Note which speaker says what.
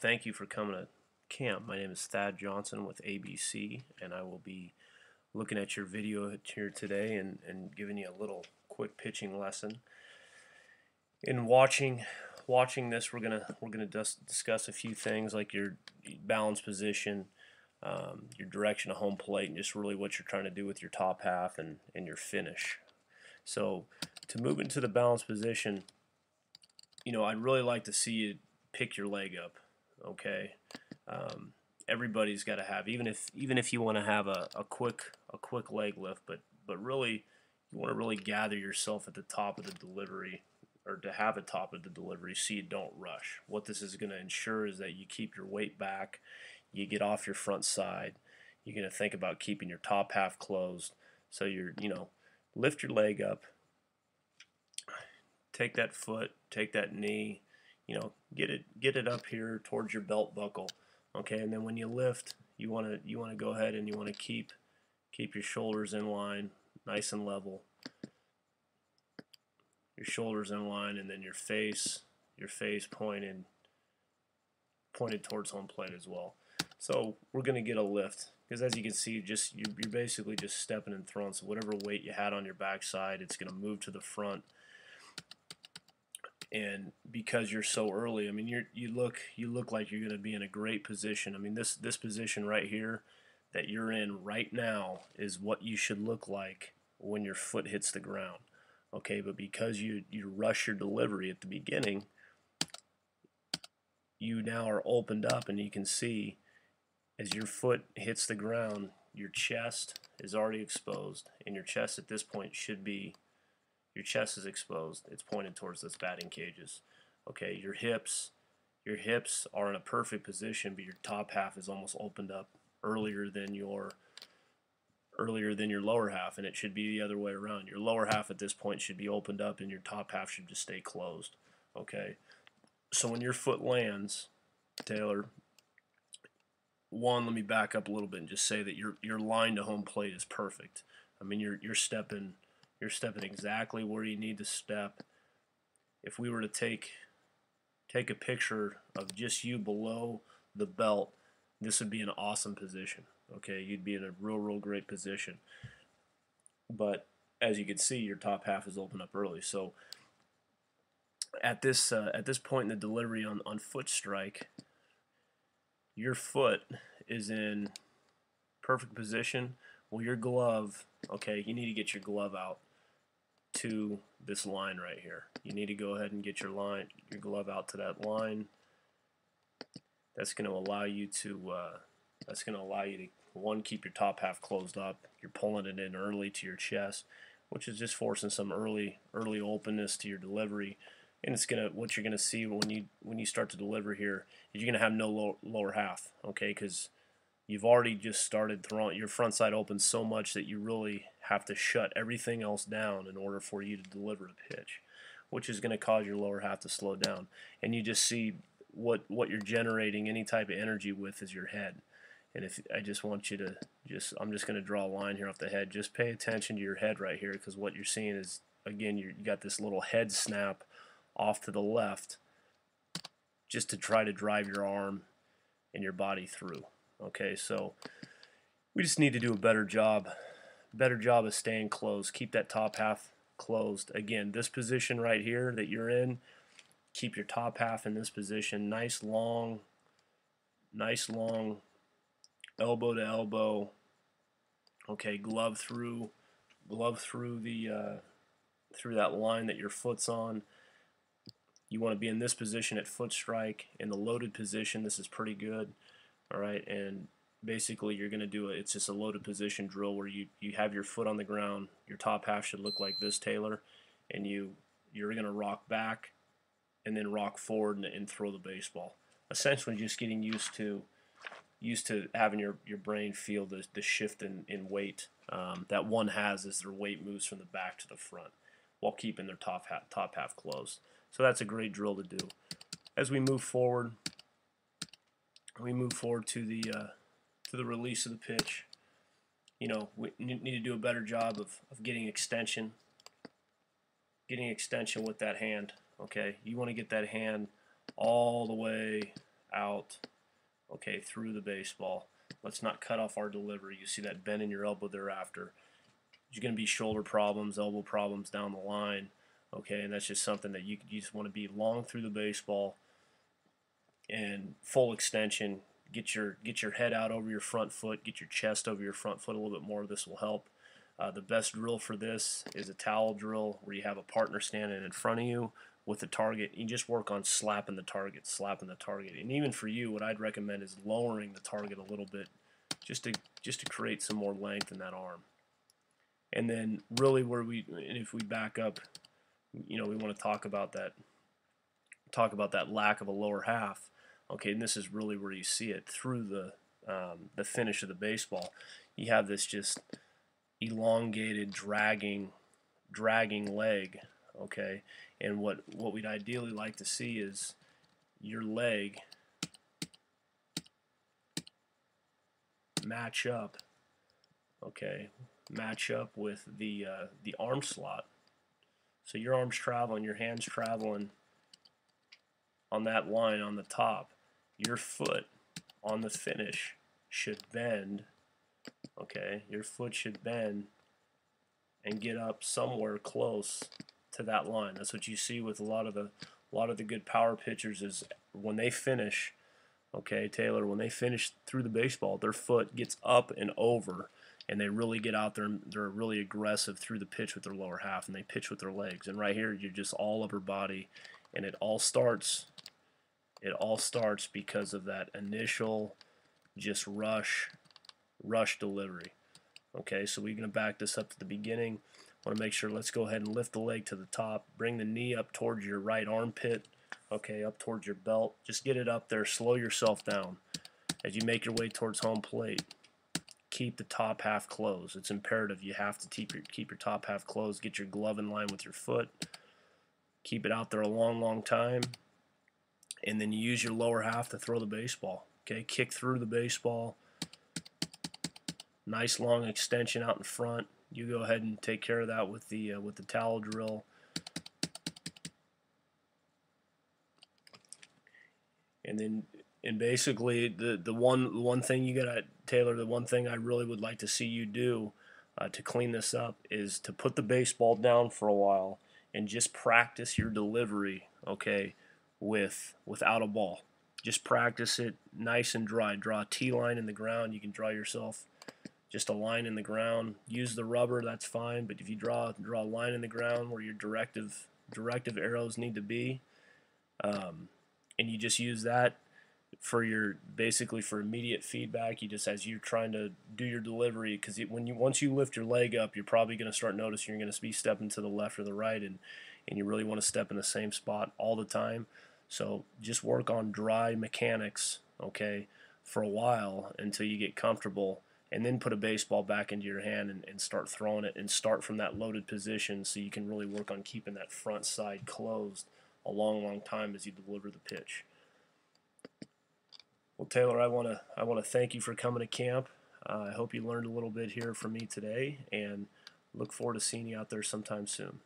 Speaker 1: thank you for coming to camp. My name is Thad Johnson with ABC, and I will be looking at your video here today and giving you a little quick pitching lesson. In watching this, we're gonna discuss a few things like your balance position, your direction of home plate, and just really what you're trying to do with your top half and your finish. So to move into the balance position, I'd really like to see you pick your leg up. Okay, everybody's got to have, even if you want to have a quick leg lift, but really you want to really gather yourself at the top of the delivery, or to have a top of the delivery, so you don't rush. What this is going to ensure is that you keep your weight back, you get off your front side. You're going to think about keeping your top half closed, so lift your leg up, take that foot, take that knee, get it up here towards your belt buckle, okay. And then when you lift, you want to go ahead and you want to keep your shoulders in line, nice and level. Your shoulders in line, and then your face pointed towards home plate as well. So we're going to get a lift, because as you can see, you're basically just stepping and throwing. So whatever weight you had on your backside, it's going to move to the front. And because you're so early, I mean, you look like you're going to be in a great position. I mean, this position right here that you're in right now is what you should look like when your foot hits the ground. Okay, but because you rush your delivery at the beginning, you now are opened up, and you can see as your foot hits the ground, your chest is already exposed, and your chest at this point your chest is exposed. It's pointed towards those batting cages. Okay, your hips are in a perfect position, but your top half is almost opened up earlier than your lower half, and it should be the other way around. Your lower half at this point should be opened up, and your top half should just stay closed. Okay, so when your foot lands, Taylor, let me back up a little bit and just say that your line to home plate is perfect. I mean, you're stepping exactly where you need to step. If we were to take a picture of just you below the belt, this would be an awesome position. Okay, you'd be in a real great position. But as you can see, your top half is open up early. So at this point in the delivery on foot strike, your foot is in perfect position. Well, your glove, okay, you need to get your glove out to this line right here. You need to go ahead and get your glove out to that line. That's going to allow you to one, keep your top half closed up. You're pulling it in early to your chest, which is just forcing some early openness to your delivery. And what you're gonna see when you start to deliver here is you're gonna have no lower half, okay? Because you've already just started throwing your front side open so much that you really have to shut everything else down in order for you to deliver a pitch, which is going to cause your lower half to slow down. And you just see what you're generating any type of energy with is your head. And if I just want you to I'm just going to draw a line here off the head. Just pay attention to your head right here, because what you're seeing is, again, you got this little head snap off to the left, just to try to drive your arm and your body through. Okay, so we just need to do a better job of staying closed. Keep that top half closed. Again, this position right here that you're in, keep your top half in this position. Nice long elbow to elbow. Okay, glove through the through that line that your foot's on. You want to be in this position at foot strike. In the loaded position, this is pretty good. All right, and basically you're going to do it's just a loaded position drill where you have your foot on the ground. Your top half should look like this, Taylor, and you're going to rock back and then rock forward and throw the baseball. Essentially just getting used to having your brain feel the shift in weight that one has as their weight moves from the back to the front while keeping their top half closed. So that's a great drill to do. As we move forward to the release of the pitch. We need to do a better job of getting extension with that hand. Okay, you want to get that hand all the way out, okay, through the baseball. Let's not cut off our delivery. You see that bend in your elbow thereafter. There's going to be shoulder problems, elbow problems down the line, okay, and that's just something that you just want to be long through the baseball and full extension. Get your head out over your front foot, get your chest over your front foot a little bit more. This will help. The best drill for this is a towel drill where you have a partner standing in front of you with the target. You just work on slapping the target. And even for you, what I'd recommend is lowering the target a little bit just to create some more length in that arm. And then really if we back up, we want to talk about that lack of a lower half. Okay, and this is really where you see it through the finish of the baseball. You have this just elongated, dragging leg, okay? And what we'd ideally like to see is your leg match up, okay? Match up with the arm slot. So your arm's traveling, your hand's traveling on that line on the top. Your foot on the finish should bend. Okay, your foot should bend and get up somewhere close to that line. That's what you see with a lot of the good power pitchers is when they finish, okay, Taylor, when they finish through the baseball, their foot gets up and over, and they really get out there and they're really aggressive through the pitch with their lower half, and they pitch with their legs. And right here, you're just all upper body, and it all starts because of that initial just rush delivery. Okay, so we're going to back this up to the beginning. Want to make sure, let's go ahead and lift the leg to the top. Bring the knee up towards your right armpit, okay, up towards your belt. Just get it up there. Slow yourself down. As you make your way towards home plate, keep the top half closed. It's imperative. You have to keep your top half closed. Get your glove in line with your foot. Keep it out there a long time. And then you use your lower half to throw the baseball. Okay, kick through the baseball. Nice long extension out in front. You go ahead and take care of that with the towel drill. And basically the one thing you gotta, Taylor, the one thing I really would like to see you do to clean this up is to put the baseball down for a while and just practice your delivery, okay, without a ball. Just practice it nice and dry. Draw a T line in the ground. You can draw yourself just a line in the ground. Use the rubber, that's fine, but if you draw a line in the ground where your directive arrows need to be, and you just use that for basically for immediate feedback. You just, as you're trying to do your delivery, because once you lift your leg up, you're probably going to start noticing you're going to be stepping to the left or the right, and you really want to step in the same spot all the time. So just work on dry mechanics, okay, for a while until you get comfortable, and then put a baseball back into your hand and start throwing it, and start from that loaded position so you can really work on keeping that front side closed a long time as you deliver the pitch. Well, Taylor, I want to thank you for coming to camp. I hope you learned a little bit here from me today, and look forward to seeing you out there sometime soon.